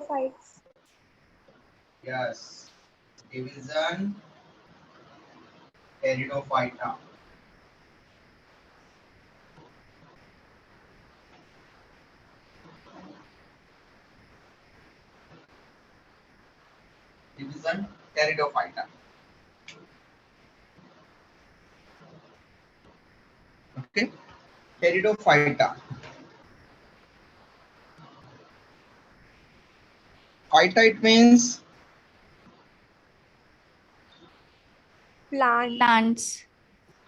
Pteridophytes. Yes. Division Pteridophyta. Division Pteridophyta. Okay. Pteridophyta. Phyta it means Plants.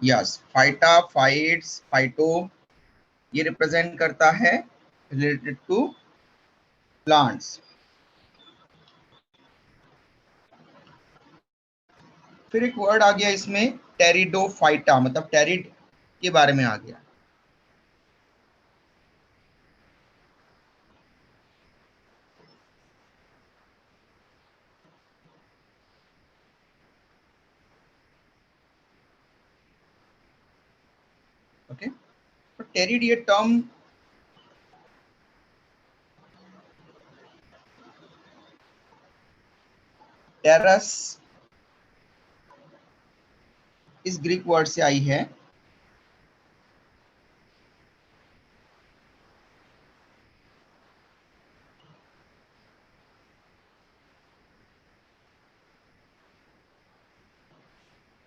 yes. Phyta, phytes, phyto ये represent करता है related to plants. फिर एक word आ गया इसमें टेरिडोफाइटा, मतलब टेरिड के बारे में आ गया. ओके, तो टेरिड ये टर्म टेरस इस ग्रीक वर्ड से आई है.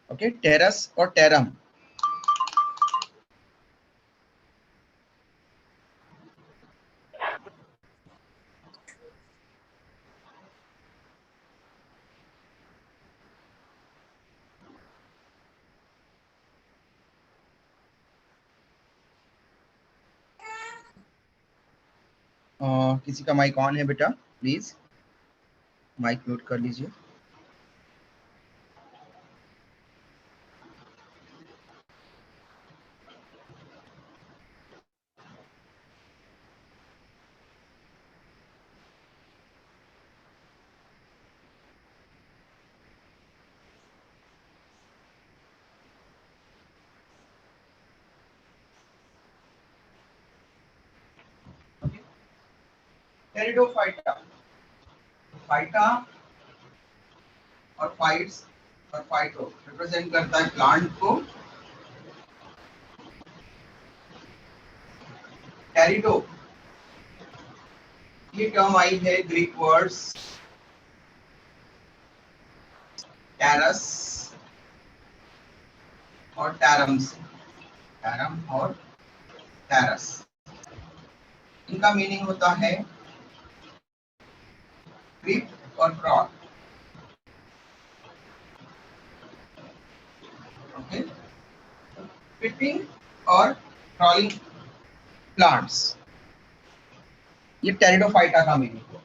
ओके, टेरस और टेरम. किसी का माइक ऑन है बेटा, प्लीज माइक म्यूट कर लीजिए. टेरिडोफाइटा, फाइटा और फाइट्स और फाइटो रिप्रेजेंट करता है प्लांट को. टेरिडो ये टर्म आई है ग्रीक वर्ड्स टेरस और टैरम से. टैरम और टेरस, इनका मीनिंग होता है क्रीप और क्रॉल. ओके, क्रीपिंग और क्रॉलिंग प्लांट्स, ये टेरिडोफाइटा का मीनिंग है.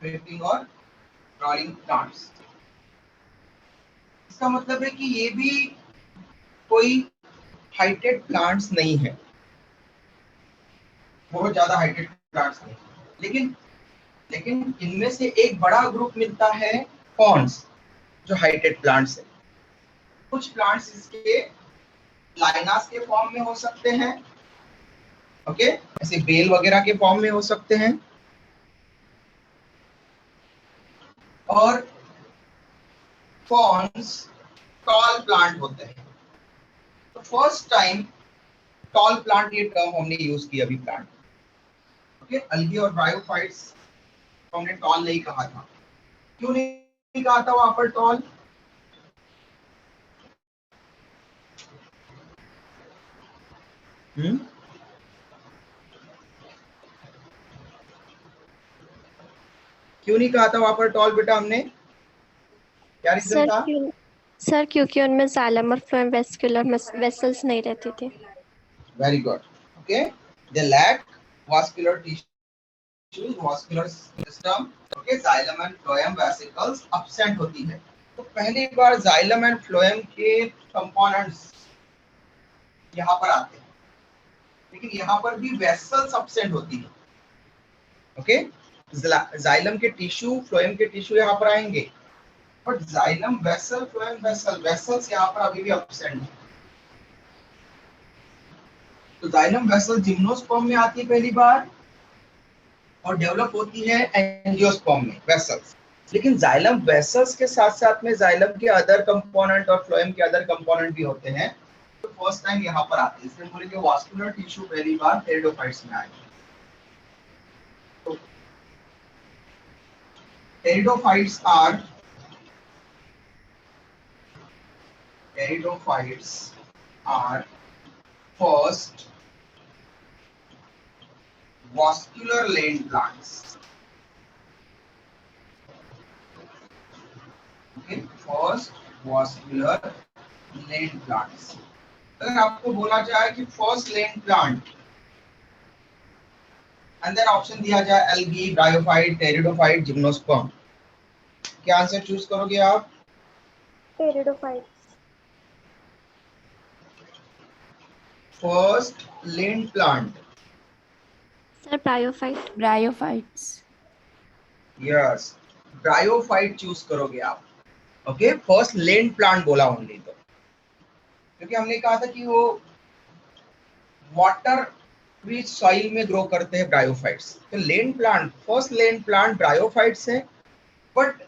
क्रीपिंग और क्रॉलिंग प्लांट्स, इसका मतलब है कि ये भी कोई हाइटेड प्लांट्स नहीं है, बहुत ज्यादा हाइटेड प्लांट्स नहीं, लेकिन इनमें से एक बड़ा ग्रुप मिलता है फॉर्न्स, जो हाइटेड प्लांट्स है. कुछ प्लांट्स इसके लाइनास के फॉर्म में हो सकते हैं. ओके, ऐसे बेल वगैरह के फॉर्म में हो सकते हैं, और फॉर्न्स टॉल प्लांट होते हैं. तो फर्स्ट टाइम टॉल प्लांट ये टर्म हमने यूज किया अभी प्लांट. ओके, अल्गी और ब्रायोफाइट्स हमने टॉल नहीं कहा था. क्यों नहीं कहा था वहां पर टॉल? क्यों नहीं कहा था वहां पर टॉल बेटा हमने? क्या रीजन था? सर क्योंकि उनमें जाइलम और फ्लोएम वेसल्स नहीं रहती थी. Very good. Okay, they lack vascular tissues, vascular system. Okay, xylem and phloem vesicles absent होती है. तो पहली बार जाइलम एंड फ्लोएम के कंपोनेंट्स यहाँ पर आते हैं, लेकिन यहाँ पर भी वेसल्स एब्सेंट होती है. ओके, जाइलम के टिश्यू, फ्लोएम के टिश्यू यहाँ पर आएंगे, but xylem vessel, phloem vessels यहाँ पर अभी भी एब्सेंट है. तो जाइलम वेसल जिम्नोस्पर्म में आती है पहली बार, और डेवलप होती है एंजियोस्पर्म में, वेसल्स। लेकिन जाइलम वेसल्स के साथ साथ में जाइलम के अदर कंपोनेंट और फ्लोएम के अदर कंपोनेंट भी होते हैं, तो फर्स्ट टाइम यहाँ पर आते हैं, इसलिए बोलेंगे वास्कुलर टिश्यू पहली बार टेरिडोफाइट्स में आए। तो pteridophytes are first vascular land plants. Okay, first vascular land plants. अगर आपको बोला जाए कि first land plant and then option दिया जाए एल्गी, ब्रायोफाइट, टेरिडोफाइट, जिम्नोस्पर्म, क्या आंसर चूज करोगे आप? Pteridophytes. First land plant, sir bryophyte. Bryophytes. Yes, bryophyte choose करोगे आप। ओके, फर्स्ट लैंड प्लांट बोला ओनली, तो क्योंकि हमने कहा था कि वो वाटर रिच सॉइल में ग्रो करते हैं ब्रायोफाइट्स। तो land plant, first land plant bryophytes है, but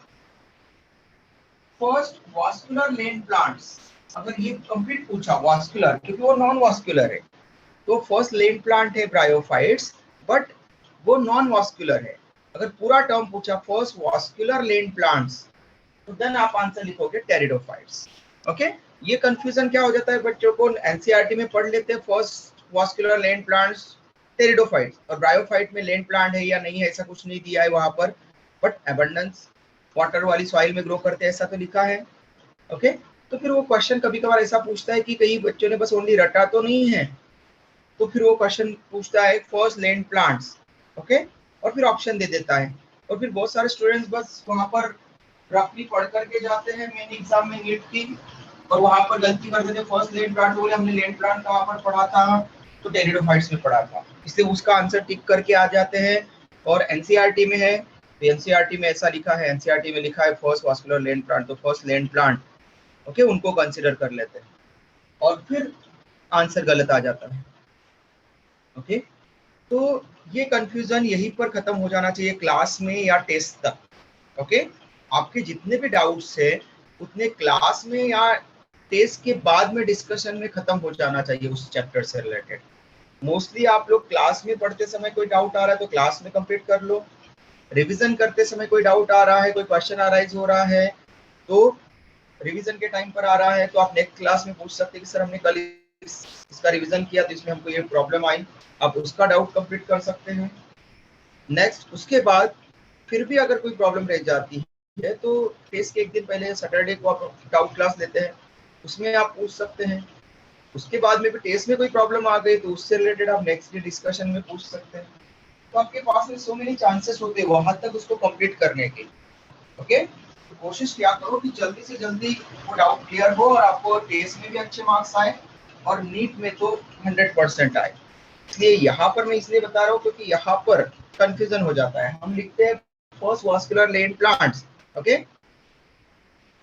first vascular land plants, अगर ये कंप्लीट पूछा वास्कुलर, क्योंकि वो नॉन वास्कुलर है, तो फर्स्ट लैंड प्लांट है ब्रायोफाइट्स, बट वो नॉन वास्कुलर है। अगर पूरा टर्म पूछा फर्स्ट वास्कुलर लैंड प्लांट्स, तो देन आप आंसर लिखोगे टेरिडोफाइट्स। ओके, ये कंफ्यूजन क्या हो जाता है बच्चों को, एनसीईआरटी में पढ़ लेते हैं first vascular land plants pteridophytes, और ब्रायोफाइट में लैंड प्लांट है या नहीं है ऐसा कुछ नहीं दिया है वहां पर, बट एबंडेंस वाटर वाली सॉइल में ग्रो करते हैं ऐसा तो लिखा है। ओके, तो फिर वो क्वेश्चन कभी कभार ऐसा पूछता है कि कई बच्चों ने बस ओनली रटा तो नहीं है, तो फिर वो क्वेश्चन पूछता है फर्स्ट लैंड प्लांट्स, ओके, और फिर ऑप्शन दे देता है, और फिर बहुत सारे स्टूडेंट्स बस वहां पर रफली पढ़ करके जाते हैं मेन एग्जाम में नीट की, और वहां पर गलती कर देते, फर्स्ट लैंड प्लांट बोले, हमने लैंड प्लांट कहाँ पर पढ़ा था, तो टेरिडोफाइट्स में पढ़ा था, इसलिए उसका आंसर टिक करके आ जाते हैं। और एनसीईआरटी में है, तो एनसीईआरटी में ऐसा लिखा है, एनसीईआरटी में लिखा है फर्स्ट वास्कुलर लैंड प्लांट, तो फर्स्ट लैंड प्लांट, ओके, उनको कंसिडर कर लेते हैं, और फिर आंसर गलत आ जाता है। ओके, तो ये कंफ्यूजन यहीं पर खत्म हो जाना चाहिए क्लास में या टेस्ट तक। ओके, आपके जितने भी डाउट्स है उतने क्लास में या टेस्ट के बाद में डिस्कशन में खत्म हो जाना चाहिए उस चैप्टर से रिलेटेड। मोस्टली आप लोग क्लास में पढ़ते समय कोई डाउट आ रहा है तो क्लास में कंप्लीट कर लो, रिवीजन करते समय कोई डाउट आ रहा है, कोई क्वेश्चन अराइज हो रहा है, तो रिवीजन के टाइम पर आ रहा है तो आप नेक्स्ट क्लास में पूछ सकते हैं कि सर हमने कल इसका रिवीजन किया तो इसमें हमको ये प्रॉब्लम आई, आप उसका डाउट कंप्लीट कर सकते हैं। नेक्स्ट, उसके बाद फिर भी अगर कोई प्रॉब्लम रह जाती है तो टेस्ट के एक दिन पहले सैटरडे को आप डाउट क्लास लेते हैं, उसमें आप पूछ सकते हैं। उसके बाद में भी टेस्ट में कोई प्रॉब्लम आ गई तो उससे रिलेटेड आप नेक्स्ट डे डिस्कशन में पूछ सकते हैं। तो आपके पास में सो मेनी चांसेस होते हैं वहां तक उसको कंप्लीट करने के। ओके, तो कोशिश क्या करो कि जल्दी से जल्दी वो डाउट क्लियर हो और आपको टेस्ट में भी अच्छे मार्क्स आए और नीट में तो 100% आए। इसलिए यहाँ पर मैं इसलिए बता रहा हूँ क्योंकि यहाँ पर कंफ्यूजन हो जाता है, हम लिखते हैं first vascular land plants, okay,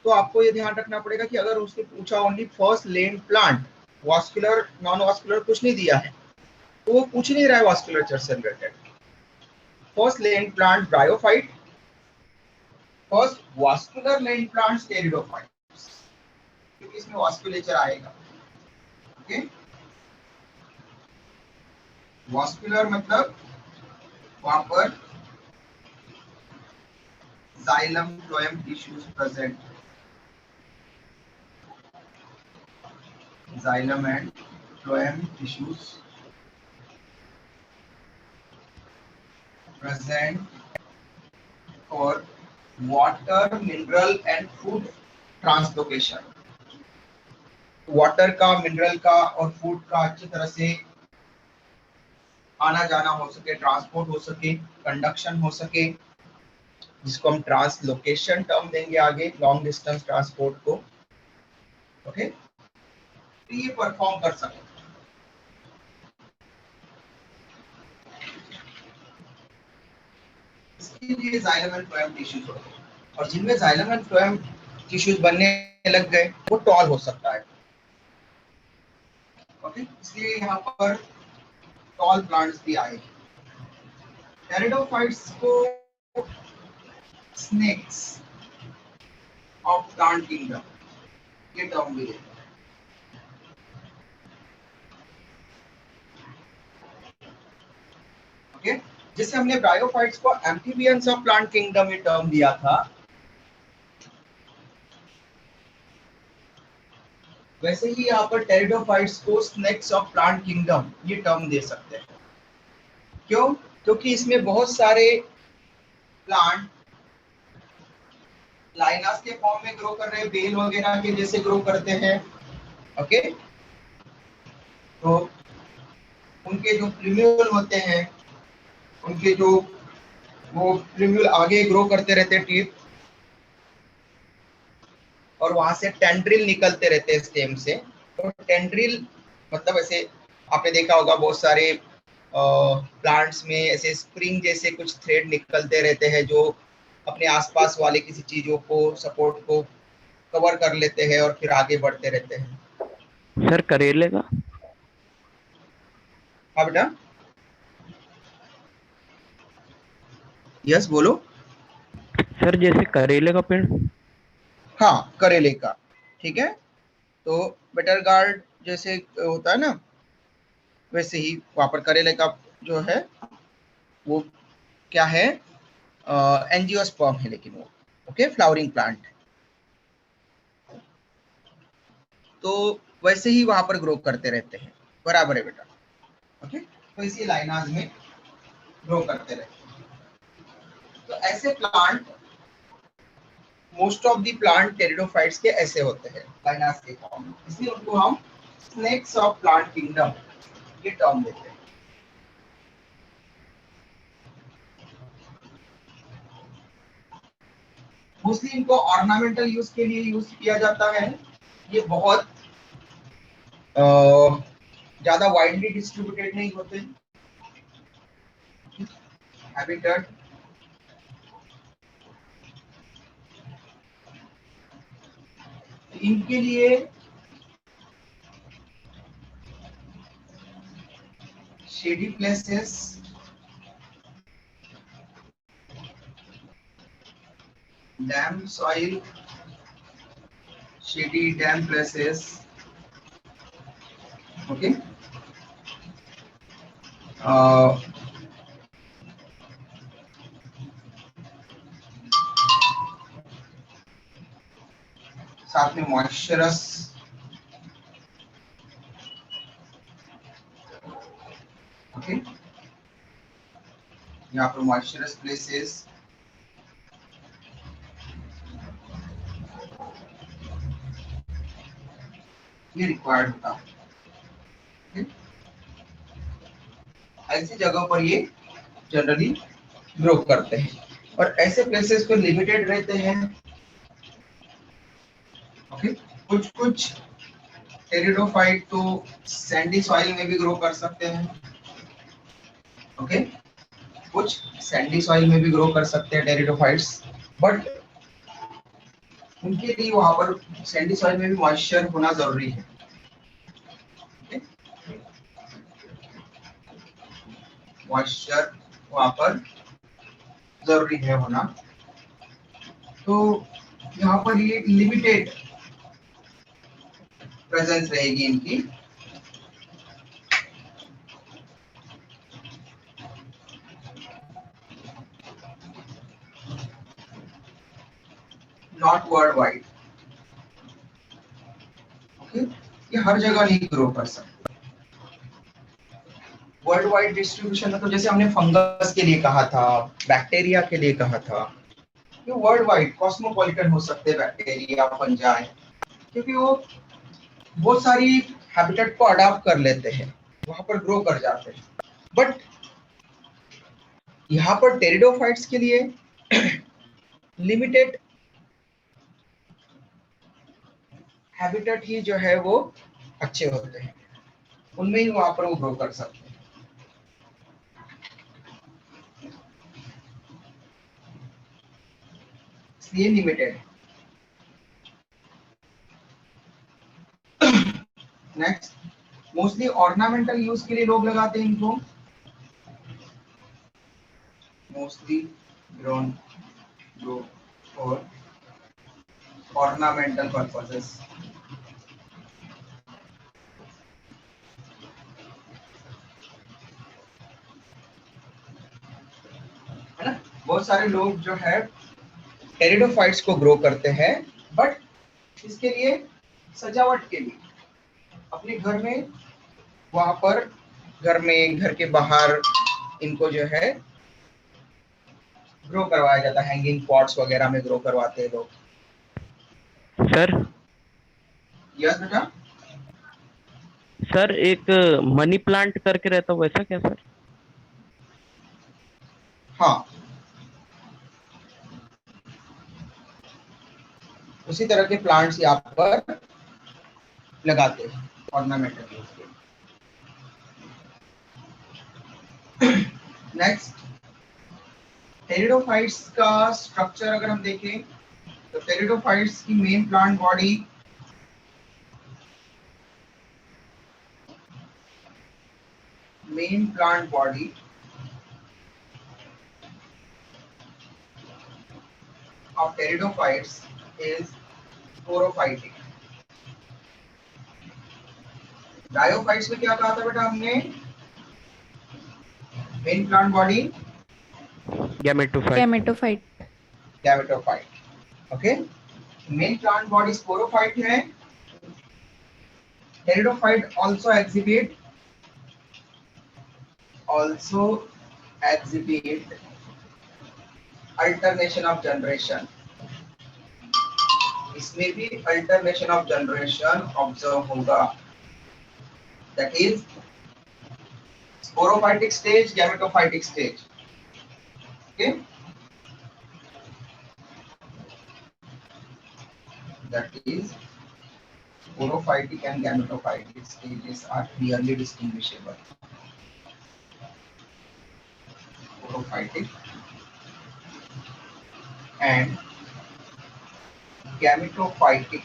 तो आपको ये ध्यान रखना पड़ेगा कि अगर उसने पूछा only first land plant, vascular non vascular कुछ नहीं दिया है, तो वो पूछ नहीं रहा है वास्कुलर से related. First land plant bryophyte, first vascular land plants pteridophytes, क्योंकि इसमें वास्कुलेचर आएगा। ओके, वास्कुलर मतलब वहां पर xylem phloem tissues present, xylem and phloem tissues present for water, mineral and food translocation. Water का, मिनरल का और फूड का अच्छी तरह से आना जाना हो सके, ट्रांसपोर्ट हो सके, कंडक्शन हो सके, जिसको हम ट्रांसलोकेशन टर्म देंगे आगे, लॉन्ग डिस्टेंस ट्रांसपोर्ट को। ओके, तो ये परफॉर्म कर सके। इसके लिए जाइलम एंड फ्लोएम टिश्यूज होते हैं, और जिनमें जाइलम एंड फ्लोएम टिश्यूज बनने लग गए वो टॉल हो सकता है। ओके, इसलिए यहाँ पर टॉल प्लांट्स भी आएंगे। टेरिडोफाइट्स को स्नेक्स ऑफ प्लांट किंगडम ये टर्म भी है। ओके, जिसे हमने ब्रायोफाइट्स को एम्फीबियंस ऑफ प्लांट किंगडम ये टर्म दिया था, वैसे ही यहाँ पर टेरिडोफाइट्स को स्नेक्स ऑफ प्लांट किंगडम ये टर्म दे सकते हैं। क्यों? क्योंकि इसमें बहुत सारे प्लांट लाइनस के फॉर्म में ग्रो कर रहे हैं, बेल वगैरह के जैसे ग्रो करते हैं। ओके, तो उनके जो प्रिम्यूल होते हैं, उनके जो वो प्रिम्यूल आगे ग्रो करते रहते हैं टिप, और वहां से टेंड्रिल निकलते रहते हैं स्टेम से। तो टेंड्रिल मतलब ऐसे आपने देखा होगा बहुत सारे प्लांट्स में ऐसे स्प्रिंग जैसे कुछ थ्रेड निकलते रहते हैं जो अपने आसपास वाले किसी चीजों को सपोर्ट को कवर कर लेते हैं और फिर आगे बढ़ते रहते हैं। सर करेले का? हाँ बेटा, यस बोलो। सर जैसे करेले का पेड़? हाँ, करेले का, ठीक है। तो बेटर गार्ड जैसे होता है ना, वैसे ही वहां पर करेले का जो है वो क्या है, एंजियोस्पर्म है, लेकिन वो ओके फ्लावरिंग प्लांट। तो वैसे ही वहां पर ग्रो करते रहते हैं, बराबर है बेटा। ओके, तो इसी लाइनाज में ग्रो करते रहते हैं। तो ऐसे plant, most of the plant pteridophytes के ऐसे होते हैं लाइनाज के फॉर्म में, इसलिए उनको हम स्नेक्स ऑफ प्लांट किंगडम ये टर्म देते हैं। मोस्टली इनको ऑर्नामेंटल यूज के लिए यूज किया जाता है। ये बहुत ज्यादा वाइडली डिस्ट्रीब्यूटेड नहीं होते। हैबिटेट इनके लिए shady places, dam soil, shady dam places, okay, साथ में मॉइस्चरस, ओके, यहाँ पर मॉइस्चरस प्लेसेस, ये रिक्वायर्ड होता है। ऐसी जगह पर ये जनरली ग्रो करते हैं, और ऐसे प्लेसेस पर लिमिटेड रहते हैं। ओके, कुछ कुछ टेरिडोफाइट तो सैंडी सॉइल में भी ग्रो कर सकते हैं। ओके, कुछ सैंडी सॉइल में भी ग्रो कर सकते हैं टेरिडोफाइट्स, बट उनके लिए वहां पर सैंडी सॉइल में भी मॉइस्चर होना जरूरी है। मॉइस्चर वहां पर जरूरी है होना। तो यहाँ पर ये लिमिटेड प्रेजेंस रहेगी इनकी। नॉट वर्ल्ड वाइड, ओके, ये हर जगह नहीं ग्रो कर सकते। वर्ल्ड वाइड डिस्ट्रीब्यूशन में तो जैसे हमने फंगस के लिए कहा था, बैक्टीरिया के लिए कहा था, ये वर्ल्ड वाइड कॉस्मोपॉलिटन हो सकते हैं बैक्टीरिया, फंजाई, क्योंकि वो बहुत सारी हैबिटेट को अडॉप्ट कर लेते हैं, वहां पर ग्रो कर जाते हैं। बट यहाँ पर टेरिडोफाइट्स के लिए लिमिटेड हैबिटेट ही जो है वो अच्छे होते हैं, उनमें ही वहां पर वो ग्रो कर सकते हैं। इसलिए limited. Next, mostly ornamental use के लिए लोग लगाते हैं इनको। mostly grown grow for ornamental purposes. है ना, बहुत सारे लोग जो है टेरिडोफाइट्स को ग्रो करते हैं, बट इसके लिए सजावट के लिए अपने घर में, वहां पर घर में, घर के बाहर इनको जो है ग्रो करवाया जाता है, हैंगिंग पॉट्स वगैरह में ग्रो करवाते हैं लोग। सर यस बेटा। सर एक मनी प्लांट करके रहता है, वैसा क्या सर? हाँ, उसी तरह के प्लांट्स यहाँ पर लगाते हैं ऑर्नामेंटल यूज के। नेक्स्ट, टेरिडोफाइट्स का स्ट्रक्चर अगर हम देखें तो टेरिडोफाइट्स की main plant body of pteridophytes is sporophytic. Bryophytes में क्या कहा था बेटा हमने? Main plant body gametophyte. Okay, main plant body sporophyte है। Pteridophyte also exhibit alternation of generation. इसमें भी अल्टरनेशन ऑफ जनरेशन ऑब्जर्व होगा, that is sporophytic stage, gametophytic stage. Okay, that is sporophytic and gametophytic stages are clearly distinguishable. Sporophytic and gametophytic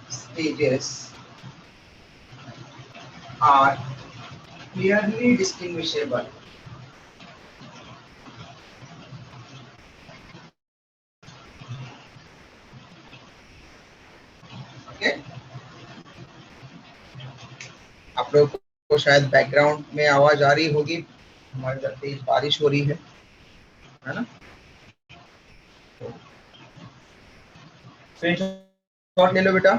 stages are clearly distinguishable. Okay? आप लोग को शायद background में आवाज आ रही होगी, हमारे इधर तेज बारिश हो रही है ना? स्क्रीनशॉट ले लो बेटा,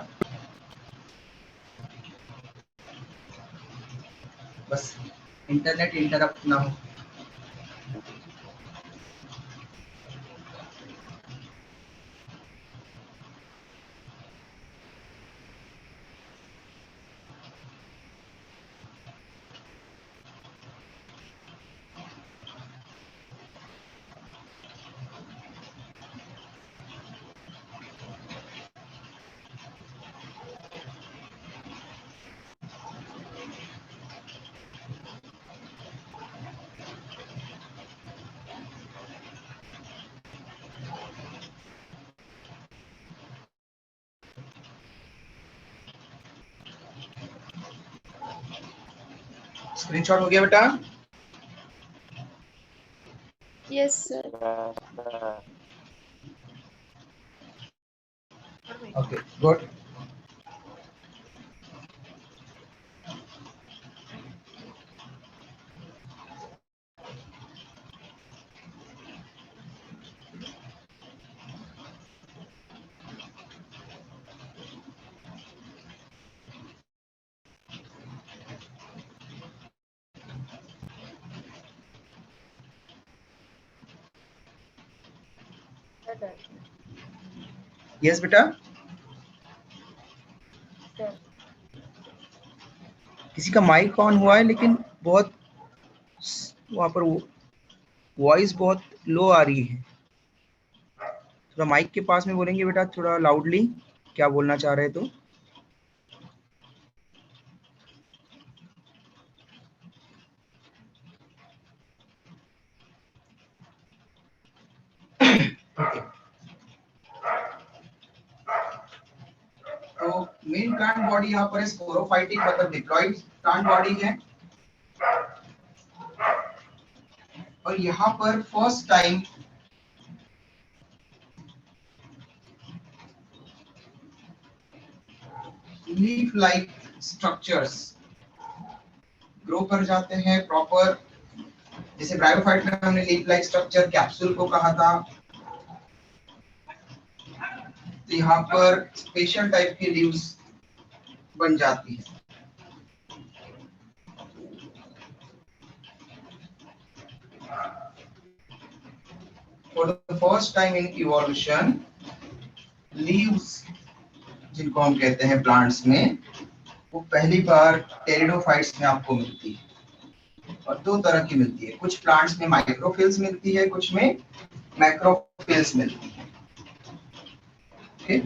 बस इंटरनेट इंटरप्ट ना हो। स्क्रीनशॉट हो गया बेटा? Yes sir. Okay, good. Yes बेटा, किसी का माइक ऑन हुआ है लेकिन बहुत वहां पर वॉइस बहुत लो आ रही है। थोड़ा माइक के पास में बोलेंगे बेटा, थोड़ा लाउडली क्या बोलना चाह रहे तो। तो मेन प्लांट बॉडी यहाँ पर स्पोरोफाइटिक मतलब डिप्लॉइड प्लांट बॉडी है, और यहाँ पर first time leaf like structures grow कर जाते हैं प्रॉपर। जैसे ब्रायोफाइट में हमने लीफ लाइक स्ट्रक्चर कैप्सूल को कहा था, तो यहाँ पर स्पेशल टाइप की लीव्स बन जाती है। For the first time in evolution, leaves जिनको हम कहते हैं प्लांट्स में, वो पहली बार टेरिडोफाइट्स में आपको मिलती है। और दो तरह की मिलती है, कुछ प्लांट्स में माइक्रोफिल्स मिलती है, कुछ में मैक्रोफिल्स मिलती है। Okay,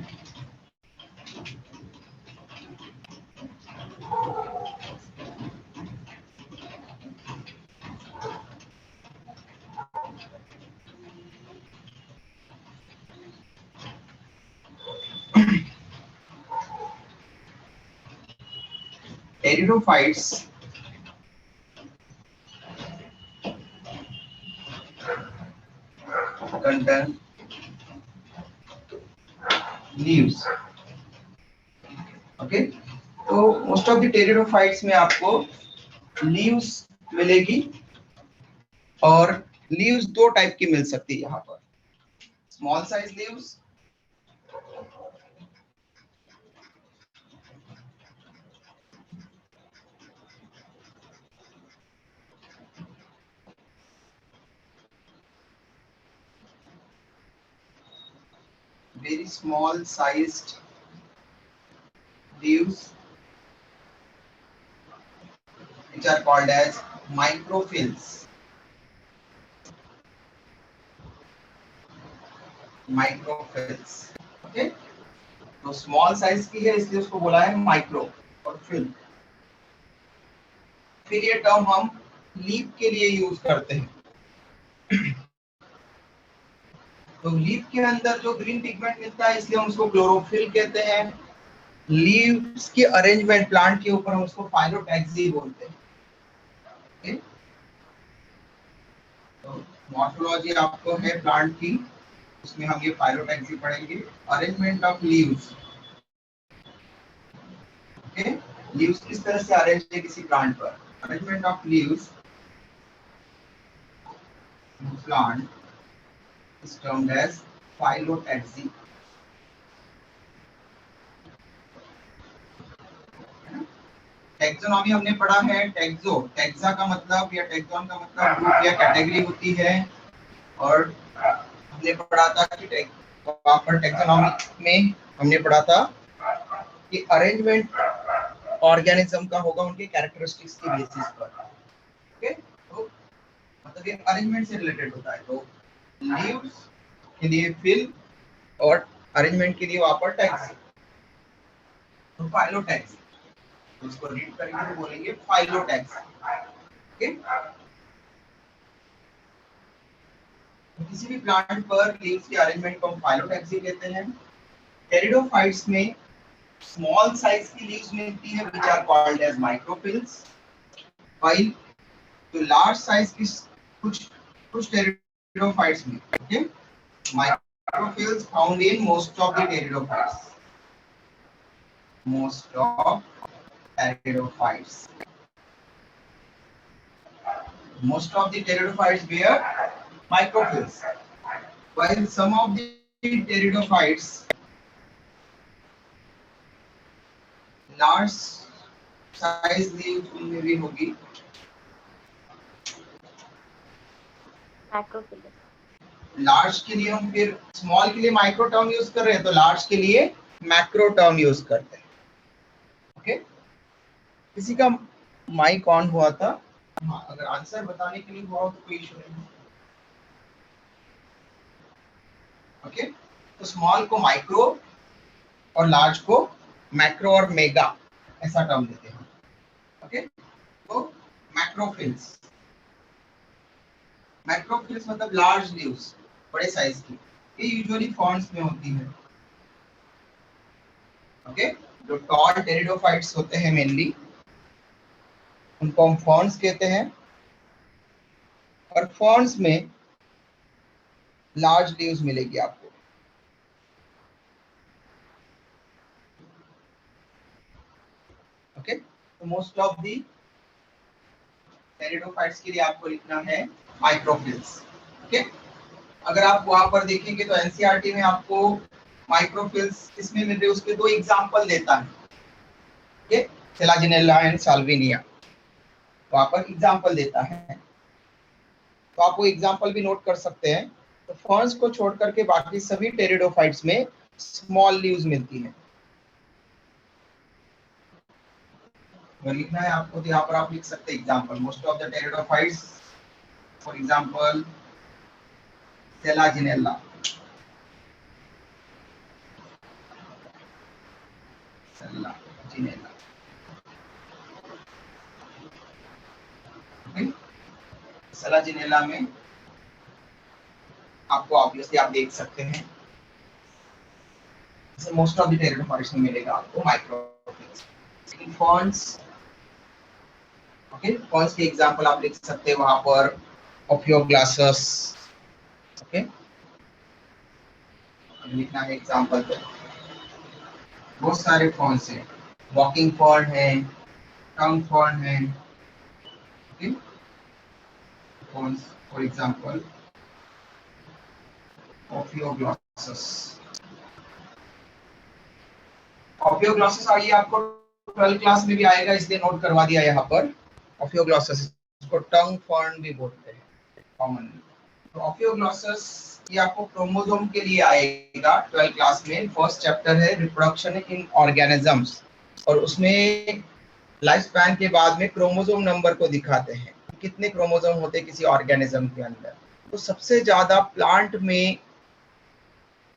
pteridophytes contain leaves। Okay, तो मोस्ट ऑफ द टेरिडोफाइट्स में आपको लीव्स मिलेगी, और लीव्स दो टाइप की मिल सकती है यहाँ पर, small size leaves very small sized leaves which are called as microphylls। Microphylls, okay, तो स्मॉल साइज की है इसलिए उसको बोला है माइक्रो और फिल। फिर ये टर्म हम लीफ के लिए यूज करते हैं। तो लीफ के अंदर जो ग्रीन पिगमेंट मिलता है इसलिए हम उसको क्लोरोफिल कहते हैं। लीव्स की अरेंजमेंट प्लांट के ऊपर हम उसको फाइलोटैक्सी बोलते हैं। okay? तो मॉर्फोलॉजी आपको है प्लांट की, उसमें हम ये फाइलोटैक्सी पढ़ेंगे। Arrangement of leaves, okay, leaves किस तरह से अरेंज है किसी प्लांट पर। Arrangement of leaves plant is termed as phyllotaxy। Taxonomy हमने पढ़ा है, टैक्सो, टैक्सा का मतलब या टैक्सोन का मतलब ग्रुप या कैटेगरी होती है। और हमने पढ़ा था कि वहाँ पर टैक्सोनॉमी में हमने पढ़ा था कि अरेंजमेंट ऑर्गेनिज्म का होगा उनके कैरेक्टरिस्टिक्स की बेसिस पर। ओके, तो मतलब ये अरेंजमेंट से रिलेटेड होता है। तो लीव्स के लिए फिल और अरेंजमेंट के लिए वहां पर टैक्सी, तो फाइलोटैक्सी, इसको रीड करेंगे तो बोलेंगे फाइलोटैक्सी। ओके, तो किसी भी प्लांट पर लीव्स के अरेंजमेंट को हम फाइलोटैक्सी कहते हैं। टेरिडोफाइट्स में स्मॉल साइज की लीव्स मिलती है which are called as microphylls, while तो लार्ज साइज की कुछ टेरिडोफाइट्स में, okay, microphylls found in most of the pteridophytes। Most of pteridophytes. Most of the pteridophytes bear microphylls, while some of the pteridophytes large size leaves उनमें भी होगी। मैक्रोफिल। Large के लिए हम फिर स्मॉल के लिए माइक्रो टर्म यूज कर रहे हैं, तो लार्ज के लिए मैक्रो टर्म यूज करते हैं। ओके, किसी का माइक ऑन हुआ था? हाँ, अगर आंसर बताने के लिए हुआ हो तो कोई इशू नहीं। ओके, तो स्मॉल को माइक्रो और लार्ज को मैक्रो और मेगा ऐसा टर्म देते हैं। ओके, तो मैक्रोफिल्स, मैक्रोफिल्स मतलब लार्ज लीव्स, बड़े साइज की, ये यूजुअली फॉर्म्स में होती है। ओके, जो टॉल टेरिडोफाइट्स होते हैं मेनली उनको हम फॉर्म्स कहते हैं, और फॉर्न्स में लार्ज लीव्स मिलेगी आपको। ओके, तो मोस्ट ऑफ दी टेरिडोफाइट्स के लिए आपको लिखना है माइक्रोफिल्स। ओके, अगर आप वहां पर देखेंगे तो एनसीईआरटी में आपको माइक्रोफिल्स इसमें मिल रहे उसके दो एग्जांपल देता है। ओके, सेलाजिनेला एंड साल्विनिया वहां पर एग्जांपल देता है, तो आप वो एग्जांपल भी नोट कर सकते हैं। तो फर्न्स को छोड़ करके बाकी सभी टेरिडोफाइट्स में स्मॉल लीव्स मिलती हैं। अगर लिखना है आपको तो यहाँ पर आप लिख सकते हैं example, most of the pteridophytes, for example Selaginella, Selaginella. Selaginella में आपको ऑब्वियसली आप देख सकते हैं मोस्ट ऑफ द टेरिडोफाइट्स में मिलेगा आपको माइक्रोफिल्स। फर्न्स, ओके, फर्न्स के एग्जांपल आप लिख सकते हैं वहां पर ओफियोग्लासस। ओके, लिखना है एग्जांपल पे, बहुत सारे फर्न्स हैं, वॉकिंग फर्न है, टंग फर्न है। Okay, ferns for example Ophioglossum. Ophioglossum आइए आपको 12th क्लास में भी आएगा, इसलिए नोट करवा दिया यहाँ पर। ओफियोग्लासस को टंग फर्न भी बोलते हैं कॉमनली। तो ओफियोग्लासस ये आपको क्रोमोसोम के लिए आएगा 12th क्लास में। फर्स्ट चैप्टर है रिप्रोडक्शन इन ऑर्गेनिजम्स, और उसमें लाइफ स्पैन के बाद में क्रोमोसोम नंबर को दिखाते हैं, कितने क्रोमोसोम होते हैं किसी ऑर्गेनिज्म के अंदर। तो सबसे ज्यादा प्लांट में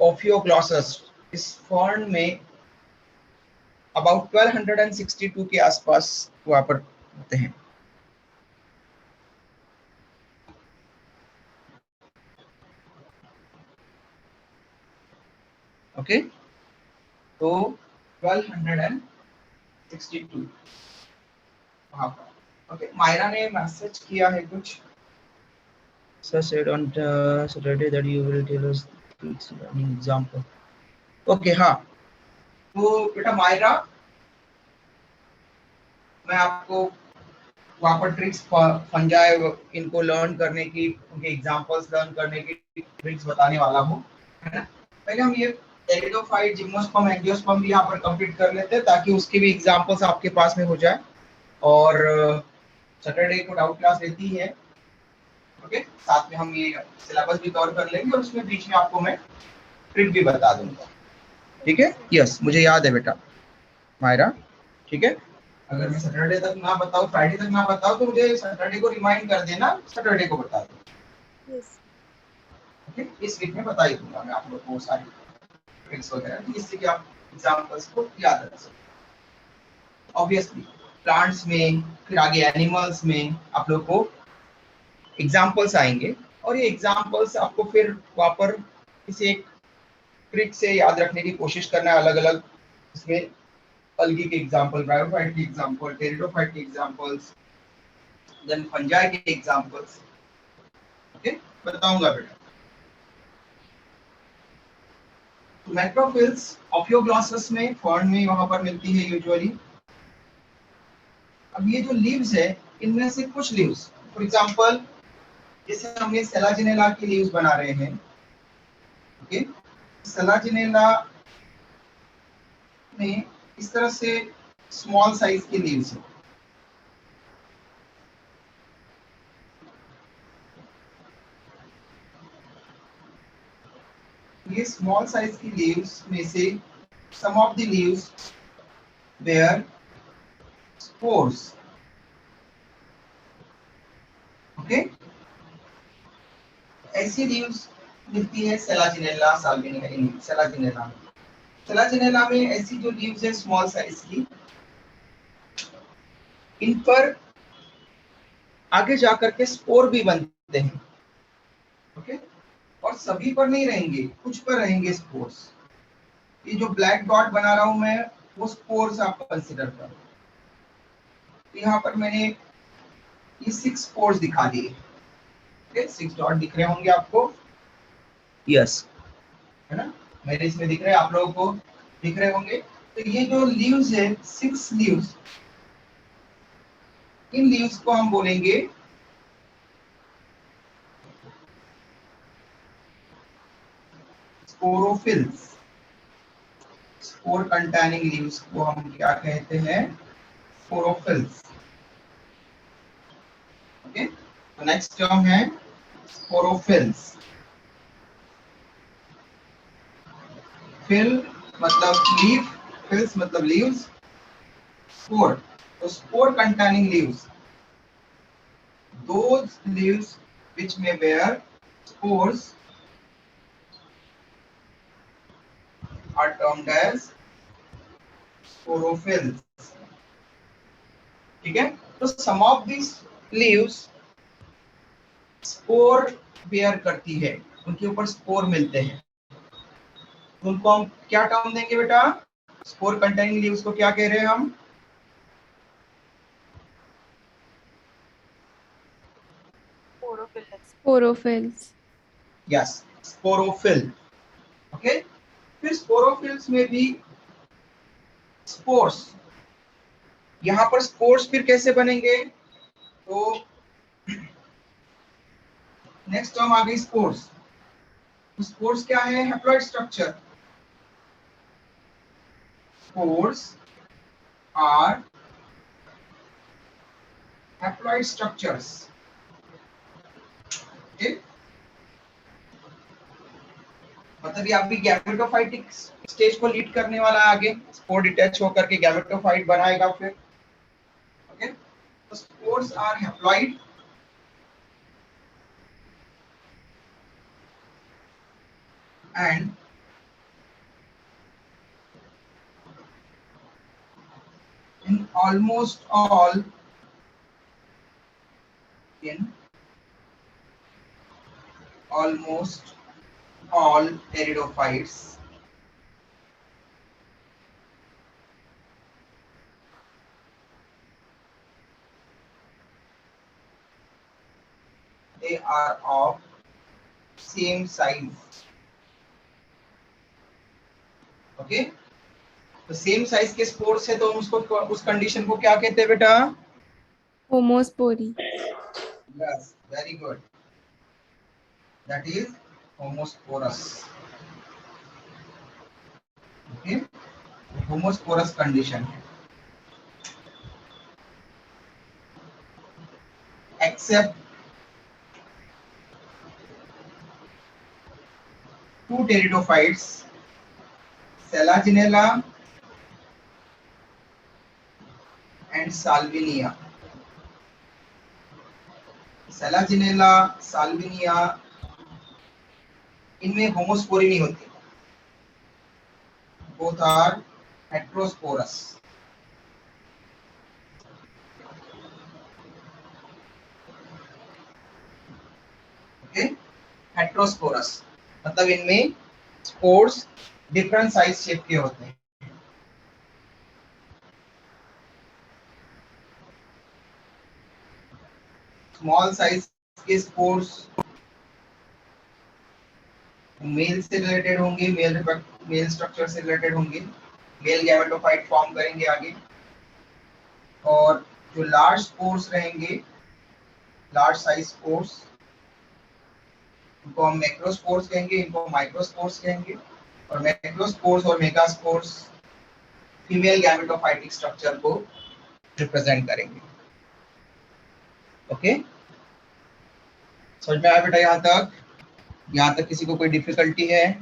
ओफियोग्लासस इस फर्न में अबाउट 1262 के आसपास वहां पर होते हैं। ओके, तो 1262 वहां पर। ओके, मायरा ने मैसेज किया है कुछ। Sir said on Saturday that you will tell us an example. Okay, हाँ, तो बेटा मायरा, मैं आपको वहाँ पर ट्रिक्स फंजाई इनको लर्न करने की, उनके एग्जांपल्स लर्न करने की ट्रिक्स बताने वाला हूँ, है ना। पहले हम ये टेरिडोफाइट, जिम्नोस्पर्म, एंजियोस्पर्म भी यहाँ पर कंप्लीट कर लेते हैं, ताकि उसके भी एग्जांपल्स आपके पास में हो जाए। और सैटरडे को डाउट क्लास रहती है। ओके, साथ में हम ये सिलेबस भी कवर कर लेंगे, और उसमें बीच में आपको मैं ट्रिक भी बता दूंगा। ठीक है, यस, मुझे याद है बेटा मायरा। ठीक है, अगर मैं सैटरडे तक ना बताऊं, फ्राइडे तक ना बताऊं, तो मुझे सैटरडे को रिमाइंड कर देना, सैटरडे को बता दो। यस, ओके, इस वीक में बता ही दूंगा मैं आप लोग को सारी ट्रिक्स वगैरह, जिससे कि आप एग्जांपल्स को याद रख सकें। ऑब्वियसली प्लांट्स में, फिर आगे एनिमल्स में आप लोग को एग्जांपल्स आएंगे, और ये एग्जांपल्स आपको फिर वहां पर किसी एक ट्रिक से याद रखने की कोशिश करना है, अलग अलग। इसमें अलगी के एग्जांपल, ब्रायोफाइट के एग्जांपल, टेरिडोफाइट के एग्जांपल्स, देन फंजाई के एग्जांपल्स। ओके, बताऊंगा बेटा। तो मैक्रोफिल्स ओफियोग्लासस में, फर्न में वहां पर मिलती है यूजुअली। अब ये जो लीव्स है, इनमें से कुछ लीव्स, फॉर एग्जांपल जैसे हम ये सेलाजिनेला की लीव्स बना रहे हैं। ओके, सेलाजिनेला में इस तरह से स्मॉल साइज की लीव्स है। ये स्मॉल साइज की लीव्स में से some of the leaves bear spores. Okay, ऐसी लीव्स मिलती है सेलाजिनेला, साल्विनिया, सेलाजिनेला में। सेलाजिनेला में ऐसी जो लीव्स है स्मॉल साइज की, इन पर आगे जाकर के स्पोर भी बनते हैं। ओके, और सभी पर नहीं रहेंगे, कुछ पर रहेंगे स्पोर्स। ये जो ब्लैक डॉट बना रहा हूं मैं, वो स्पोर्स आप कंसीडर करो। यहाँ पर मैंने ये 6 स्पोर्स दिखा दिए। ओके 6 डॉट दिख रहे होंगे आपको, यस है ना, मेरे इसमें दिख रहे हैं, आप लोगों को दिख रहे होंगे। तो ये जो लीव्स है 6 लीव्स, इन लीव्स को हम बोलेंगे स्पोरोफिल्स। स्पोर कंटेनिंग लीव्स को हम क्या कहते हैं, स्पोरोफिल्स। ओके, तो नेक्स्ट टर्म है स्पोरोफिल्स। फिल मतलब लीफ, फिल्स मतलब लीव्स, स्पोर तो spore containing leaves, those leaves which may bear spores are termed as sporophylls। ठीक है, तो some of these leaves spore bear करती है, उनके ऊपर स्पोर मिलते हैं, तो उनको हम क्या टर्म देंगे बेटा, स्पोर कंटेनिंग लीव्स को क्या कह रहे हैं हम, स्पोरोफिल्स। Yes sporophyll. ओके, फिर स्पोरोफिल्स में भी स्पोर्स, यहाँ पर स्पोर्स फिर कैसे बनेंगे, तो नेक्स्ट टर्म आ गई स्पोर्स। स्पोर्स क्या है, haploid structure. Spores are haploid structures. मतलब ये अभी गैमेटोफाइटिक स्टेज को लीड करने वाला है, आगे स्पोर डिटैच होकर के गैमेटोफाइट बनाएगा फिर। ओके, तो spores are haploid and in almost all pteridophytes they are of same size। Okay, तो सेम साइज के स्पोर्स है तो हम उसको, उस कंडीशन को क्या कहते हैं बेटा, homospory. Yes very good, that is homosporous. Okay, homosporous condition है, except 2 pteridophytes, Selaginella and Salvinia। Selaginella, Salvinia इनमें होमोस्पोरी नहीं होती, both are heterosporous। Okay, heterosporous मतलब इनमें स्पोर्स डिफरेंट साइज शेप के होते हैं। स्मॉल साइज के स्पोर्स मेल से रिलेटेड होंगे, मेल स्ट्रक्चर से रिलेटेड होंगे, मेल गैमेटोफाइट फॉर्म करेंगे आगे। और जो लार्ज स्पोर्स रहेंगे, लार्ज साइज स्पोर्स, इनको हम मैक्रोस्पोर्स कहेंगे, इनको माइक्रोस्पोर्स कहेंगे। और मैक्रोस्पोर्स और मेगास्पोर्स फीमेल गैमेटोफाइटिक स्ट्रक्चर को रिप्रेजेंट करेंगे। ओके, समझ में आया बेटा यहाँ तक? यहाँ तक किसी को कोई डिफिकल्टी है?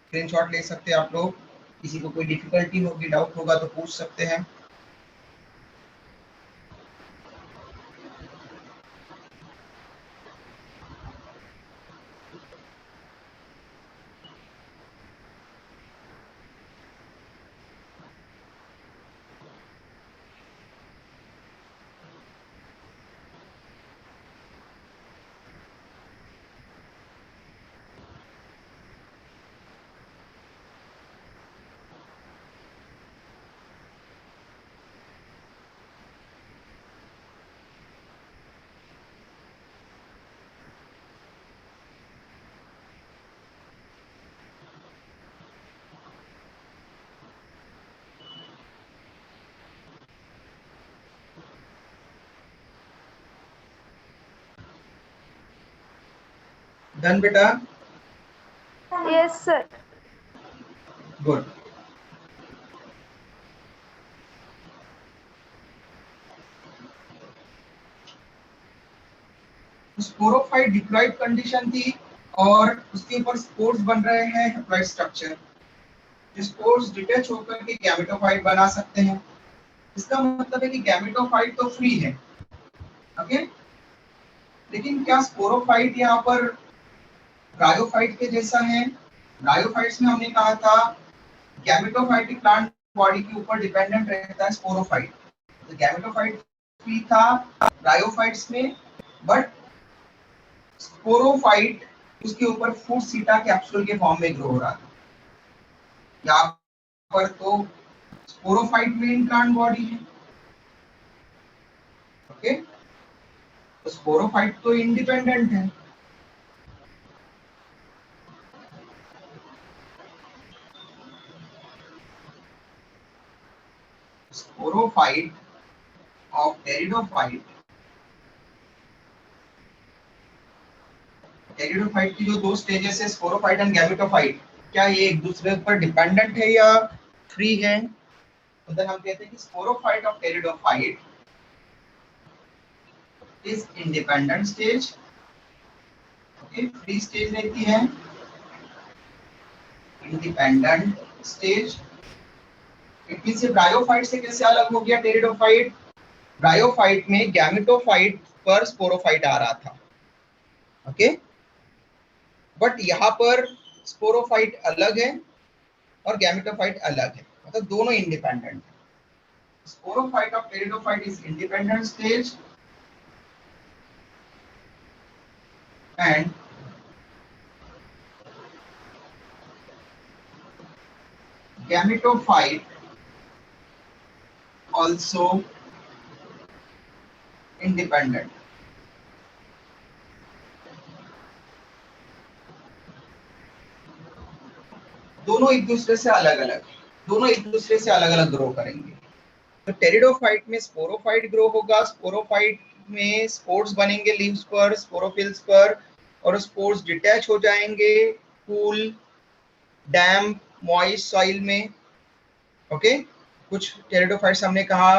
स्क्रीनशॉट ले सकते हैं आप लोग, किसी को कोई डिफिकल्टी होगी, डाउट होगा तो पूछ सकते हैं। डन बेटा? Yes, sir. Good. Sporophyte diploid condition थी और उसके ऊपर स्पोर्स बन रहे हैं हैप्लॉइड स्ट्रक्चर। स्पोर्स डिटैच होकर के गैमेटोफाइट बना सकते हैं। इसका मतलब है कि गैमेटोफाइट तो फ्री है, ओके। लेकिन क्या स्पोरोफाइट यहाँ पर ब्रायोफाइट के जैसा है? ब्रायोफाइट्स में हमने कहा था गैमेटोफाइटिक प्लांट बॉडी के ऊपर डिपेंडेंट रहता है स्पोरोफाइट। तो गैमेटोफाइट फ्री था ब्रायोफाइट्स में, बट स्पोरोफाइट उसके ऊपर फूड सीटा कैप्सूल के फॉर्म में ग्रो हो रहा था। यहाँ पर तो स्पोरोफाइट मेन प्लांट बॉडी है, ओके। तो स्पोरोफाइट तो इंडिपेंडेंट है। स्पोरोफाइट ऑफ टेरिडोफाइट, टेरिडोफाइट की जो दो स्टेजेस है स्पोरोफाइट एंड गैमेटोफाइट, क्या ये एक दूसरे पर डिपेंडेंट है या फ्री है? तो देन हम कहते हैं कि sporophyte of pteridophyte is independent stage, okay. Free stage रहती है, इंडिपेंडेंट स्टेज। इट मींस ये ब्रायोफाइट से कैसे अलग हो गया टेरिडोफाइट? ब्रायोफाइट में गैमेटोफाइट पर स्पोरोफाइट आ रहा था, ओके। बट यहाँ पर स्पोरोफाइट अलग है और गैमेटोफाइट अलग है, मतलब दोनों इंडिपेंडेंट है। Sporophyte of pteridophyte is independent stage and gametophyte also independent। दोनों एक दूसरे से अलग अलग, दोनों एक दूसरे से अलग अलग ग्रो करेंगे। तो टेरिडोफाइट में स्पोरोफाइट ग्रो होगा, स्पोरोफाइट में स्पोर्स बनेंगे लीव्स पर, स्पोरोफिल्स पर, और स्पोर्स डिटैच हो जाएंगे कूल डैम्प मॉइस्ट सॉइल में, ओके। कुछ टेरिडोफाइट्स हमने कहा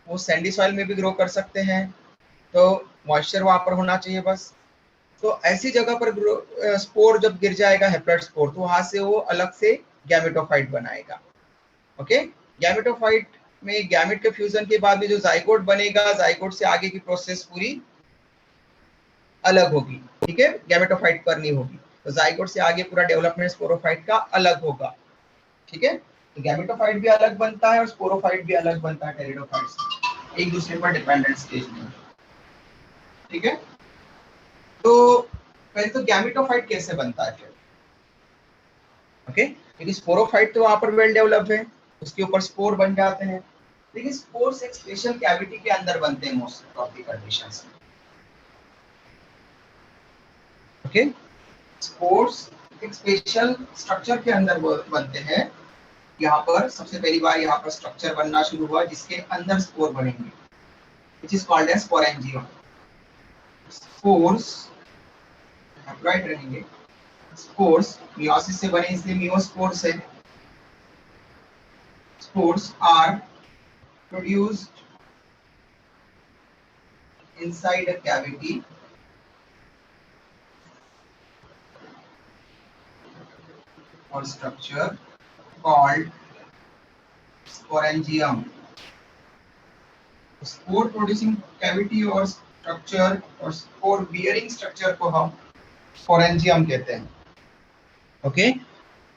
वो सैंडी सॉइल में भी ग्रो कर सकते हैं, तो मॉइस्चर वहां पर होना चाहिए बस। तो ऐसी जगह पर स्पोर जब गिर जाएगा हैप्लॉइड स्पोर, तो वहां से वो अलग से गैमेटोफाइट बनाएगा, ओके। गैमेटोफाइट में गैमेट के फ्यूजन के बाद में जो जाइगोट बनेगा, जाइगोट से आगे की प्रोसेस पूरी अलग होगी, ठीक है, गैमेटोफाइट पर नहीं होगी। तो जाइगोट से आगे पूरा डेवलपमेंट स्पोरोफाइट का अलग होगा, ठीक है। तो गैमेटोफाइट भी अलग बनता है और स्पोरोफाइट भी अलग बनता है टेरिडोफाइट से, एक दूसरे पर डिपेंडेंट स्टेज में, ठीक है। तो पहले तो गैमेटोफाइट कैसे बनता है फिर, ओके। क्योंकि स्पोरोफाइट तो वहां पर वेल डेवलप्ड है, उसके ऊपर स्पोर बन जाते हैं, लेकिन स्पोर्स एक स्पेशल कैविटी के अंदर बनते हैं मोस्ट ऑफ द कंडीशंस में, ओके। स्पोर्स एक स्पेशल स्ट्रक्चर के अंदर बनते हैं। यहाँ पर सबसे पहली बार यहाँ पर स्ट्रक्चर बनना शुरू हुआ जिसके अंदर स्पोर बनेंगे, which is called as sporangium. Spores haploid रहेंगे, स्पोर्स मियोसिस से बने इसलिए मियोस्पोर्स है। Spores are produced inside a cavity or structure called sporangium। Spore producing cavity और स्ट्रक्चर और स्पोर बियरिंग स्ट्रक्चर को हम स्पोरेंजियम कहते हैं, ओके।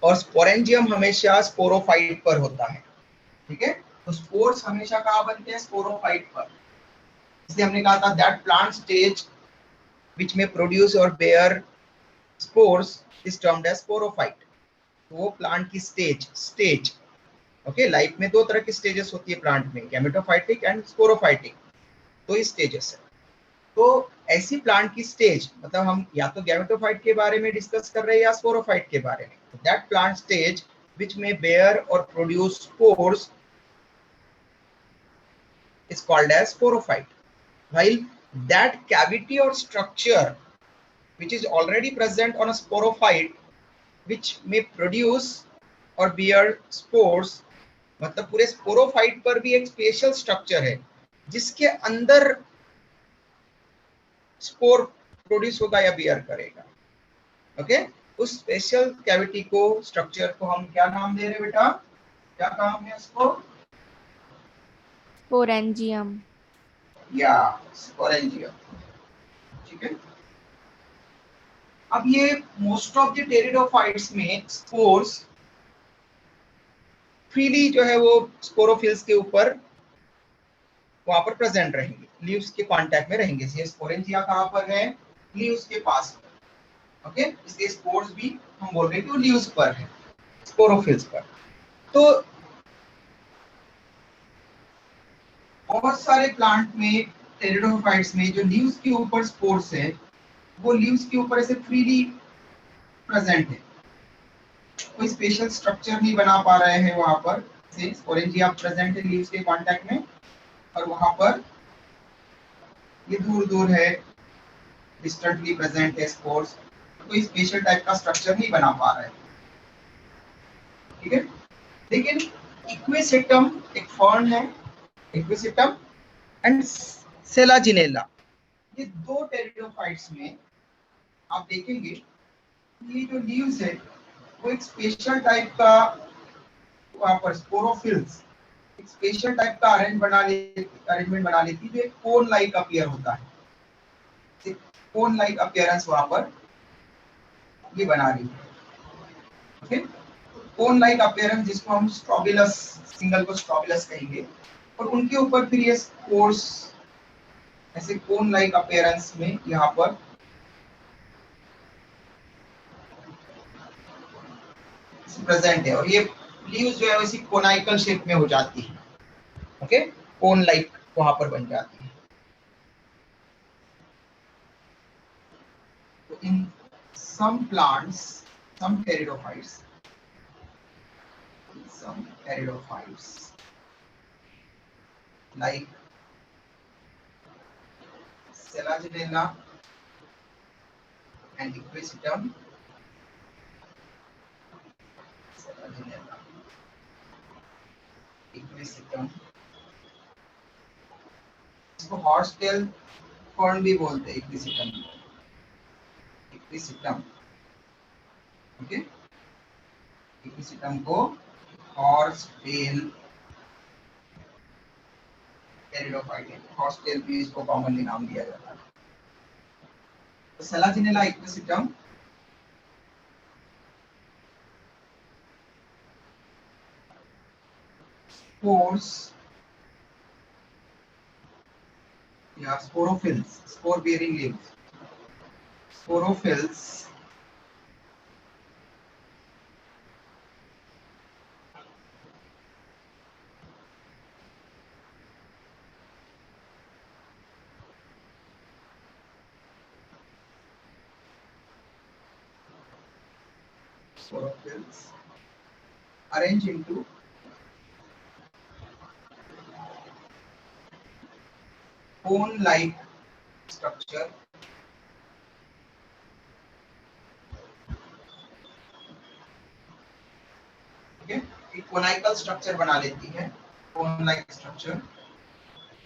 और स्पोरेंजियम हमेशा स्पोरोफाइट पर होता है, ठीक है। तो स्पोर्स हमेशा कहाँ बनते हैं? स्पोरोफाइट पर। इसलिए हमने कहा था that plant stage which may produce or bear spores is termed as sporophyte। तो वो प्लांट की स्टेज, ओके। लाइफ में दो तरह की स्टेजेस होती है प्लांट में, गैमेटोफाइटिक एंड स्पोरोफाइटिक, दो ही स्टेजेस है। तो ऐसी प्लांट की स्टेज, मतलब हम या तो गैमेटोफाइट के बारे में डिस्कस कर रहे हैं या स्पोरोफाइट के बारे में। तो that plant stage which may bear or produce spores is called as sporophyte, while that cavity or structure which is already present on a sporophyte which may produce or bear spores, मतलब पूरे sporophyte पर भी एक special structure है जिसके अंदर spore produce होगा या बियर करेगा। ओके, उस स्पेशल कैविटी को, स्ट्रक्चर को हम क्या नाम दे रहे हैं बेटा? क्या नाम है उसको? Sporangium. या स्पोरेंजियम। ठीक है, अब ये मोस्ट ऑफ द टेरिडोफाइट्स में स्पोर्स फ्रीली जो है वो स्पोरोफिल्स के ऊपर वहां पर प्रेजेंट रहेंगे, लीव्स के कांटेक्ट में रहेंगे। ये स्पोरेंजिया कहां पर है? लीव्स के पास। ओके, इसके स्पोर्स भी हम बोल रहे हैं कि लीव्स पर है, स्पोरोफिल्स पर। तो बहुत सारे प्लांट में, टेरिडोफाइट्स में, जो लीव्स के ऊपर स्पोर्स है वो लीव्स के ऊपर ऐसे फ्रीली प्रेजेंट है, कोई स्पेशल स्ट्रक्चर नहीं बना पा रहे हैं वहां पर। से स्पोरेंजिया प्रेजेंट है लीव्स के कांटेक्ट में, और वहां पर ये दूर दूर है, डिस्टेंटली प्रेजेंट है स्पोर्स, कोई स्पेशल टाइप का स्ट्रक्चर नहीं बना पा रहे हैं। ठीक है, लेकिन इक्विसेटम एक फर्न है, इक्विसेटम एंड सेलाजिनेला, ये दो टेरिडोफाइट्स में आप देखेंगे ये जो लीव्स है वो एक स्पेशल टाइप का वहां पर स्पोरोफिल्स एक स्पेशल टाइप का अरेंजमेंट बना लेती है, जो एक कोन लाइक अपीयर होता है। कोन लाइक अपीयरेंस वहां पर ये बना रही है। ओके, कोन लाइक अपीयरेंस जिसको हम स्ट्रोबिलस, सिंगल को स्ट्रोबिलस कहेंगे, और उनके ऊपर फिर ये स्पोर्स ऐसे कोन लाइक अपीयरेंस में यहाँ पर प्रेजेंट है, और ये लीव्स जो है वैसी कोनाइकल शेप में हो जाती है। ओके, कोन लाइक वहां पर बन जाती है। तो इन some plants, some pteridophytes like Selaginella and Equisetum, इसको हॉर्स टेल फर्न भी बोलते हैं, इक्विसिटम। ओके, इक्विसिटम को हॉर्स टेल टेरिडोफाइट है, हॉर्स टेल भी इसको कॉमनली नाम दिया जाता है। तो सेलाजिनेला इक्विसिटम spores या sporophylls, spore bearing leaves, sporophylls arrange into cone like structure ठीक है, एक कोनाइकल स्ट्रक्चर बना लेती है, कोन लाइक स्ट्रक्चर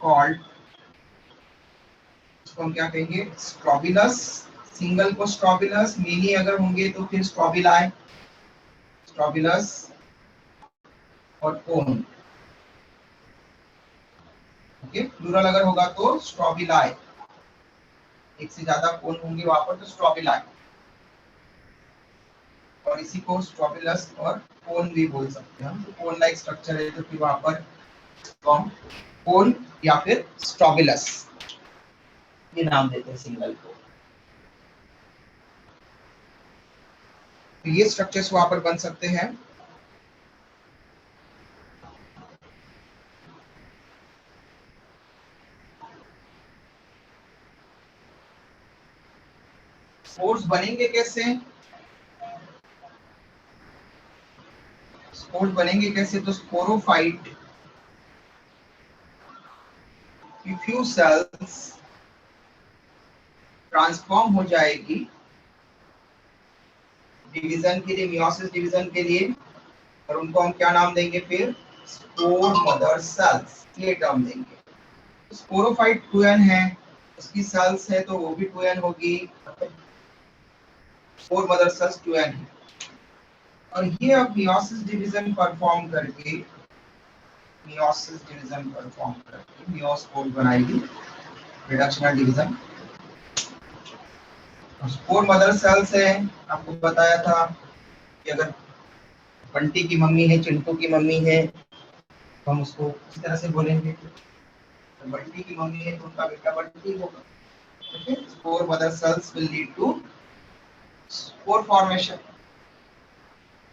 कॉल्ड, इसको हम क्या कहेंगे? स्ट्रोबिलस। सिंगल को स्ट्रोबिलस, मेनी अगर होंगे तो फिर स्ट्रोबिलाई, स्ट्रोबिलस और कोन। ओके, प्लूरल अगर होगा तो स्ट्रोबिलाई, एक से ज्यादा कोन होंगे वहां पर तो स्ट्रोबिलाई, और इसी को स्ट्रोबिलस और कोन भी बोल सकते हैं हम। तो कोन लाइक स्ट्रक्चर है तो फिर वहां पर कोन या फिर स्ट्रोबिलस ये नाम देते हैं सिंगल को। तो ये स्ट्रक्चर्स वहां पर बन सकते हैं। स्पोर्स बनेंगे कैसे? स्पोर्स बनेंगे कैसे? तो स्पोरोफाइट की फ्यू सेल्स ट्रांसफॉर्म हो जाएगी डिवीजन के लिए, मियोसिस डिवीजन के लिए, और उनको हम क्या नाम देंगे फिर? स्पोर मदर सेल्स, ये टर्म देंगे। स्पोरोफाइट 2n है, उसकी सेल्स है तो वो भी 2n होगी, स्पोर मदर सेल्स 2n है। और ये अब मियोसिस डिवीजन परफॉर्म करके, मियोस्पोर बनाएगी, reductional division. Spore mother sales है, आपको बताया था कि अगर बंटी की मम्मी है, चिंटू की मम्मी है, तो हम उसको इस तरह से बोलेंगे। तो बंटी की मम्मी है तो उनका बेटा बंटी होगा। Okay, spore mother cells will lead to spore formation.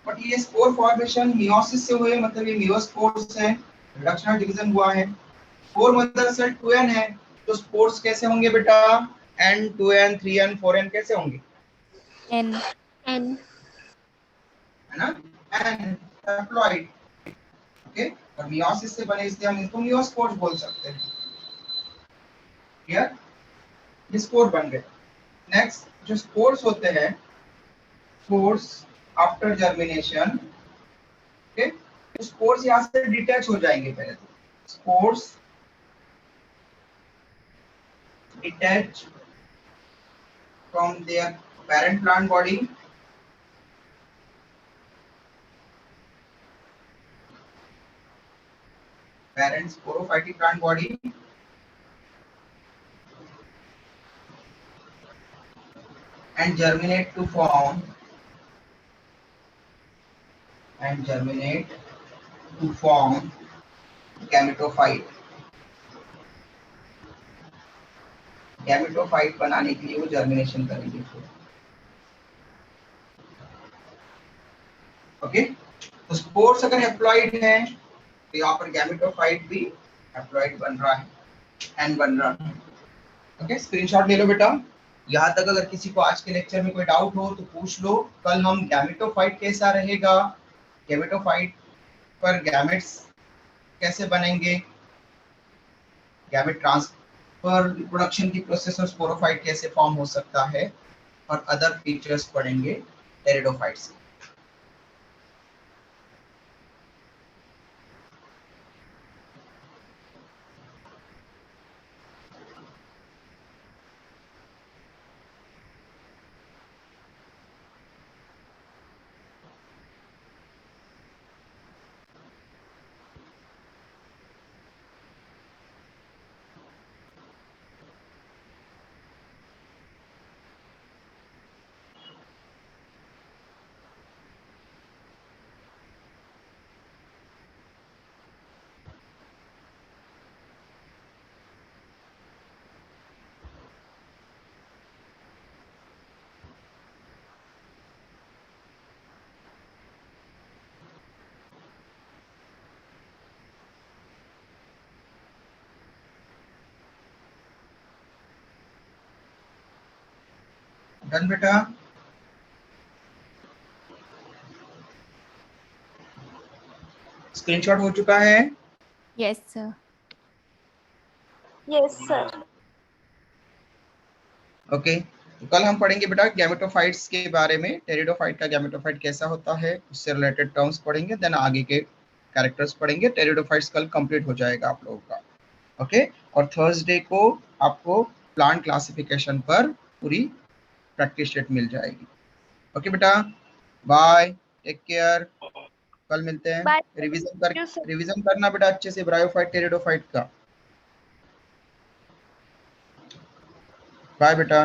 But ये स्पोर फॉर्मेशन मियोसिस से हुए, मतलब ये मियोस्पोर्स है, रिडक्शनल डिवीजन हुआ है। स्पोर मदर सेल 2n है, तो स्पोर्स कैसे होंगे बेटा? n, 2n, 3n, 4n कैसे होंगे? N. N. है ना, n हैप्लॉइड। ओके, और मियोसिस से बने इसलिए हम इसको मियोस्पोर्स बोल सकते हैं। क्लियर? ये स्पोर बन गए। नेक्स्ट, जो स्पोर्स होते हैं, spores after germination, okay, spores यहाँ से डिटैच हो जाएंगे। पहले तो spores detach from there parent plant body, parent sporophytic plant body, and germinate to form gametophyte। Gametophyte बनाने के लिए वो जर्मिनेशन करेंगे। ओके, तो स्पोर्स अगर हैप्लॉइड है तो यहाँ पर गैमेटोफाइट भी हैप्लॉइड बन रहा है, एन बन रहा है। ओके, स्क्रीनशॉट ले लो बेटा। यहाँ तक अगर किसी को आज के लेक्चर में कोई डाउट हो तो पूछ लो। कल हम गैमेटोफाइट कैसा रहेगा, गैमेटोफाइट पर गैमेट्स कैसे बनेंगे, गैमेट ट्रांसफर रिप्रोडक्शन की प्रोसेस और स्पोरोफाइट कैसे फॉर्म हो सकता है, और अदर फीचर्स पढ़ेंगे टेरिडोफाइट्स। डन बेटा? स्क्रीनशॉट हो चुका है? Yes, sir. Yes, sir. Okay, तो कल हम पढ़ेंगे बेटा गैमेटोफाइट्स के बारे में, टेरिडोफाइट का गैमेटोफाइट कैसा होता है, उससे रिलेटेड टर्म्स पढ़ेंगे, देन आगे के कैरेक्टर्स पढ़ेंगे। टेरिडोफाइट्स कल कंप्लीट हो जाएगा आप लोगों का। ओके, और थर्सडे को आपको प्लांट क्लासिफिकेशन पर पूरी प्रैक्टिस शीट मिल जाएगी। ओके बेटा, बाय, टेक केयर, कल मिलते हैं। Bye. रिवीजन करना बेटा अच्छे से ब्रायोफाइट टेरिडोफाइट का। बाय बेटा।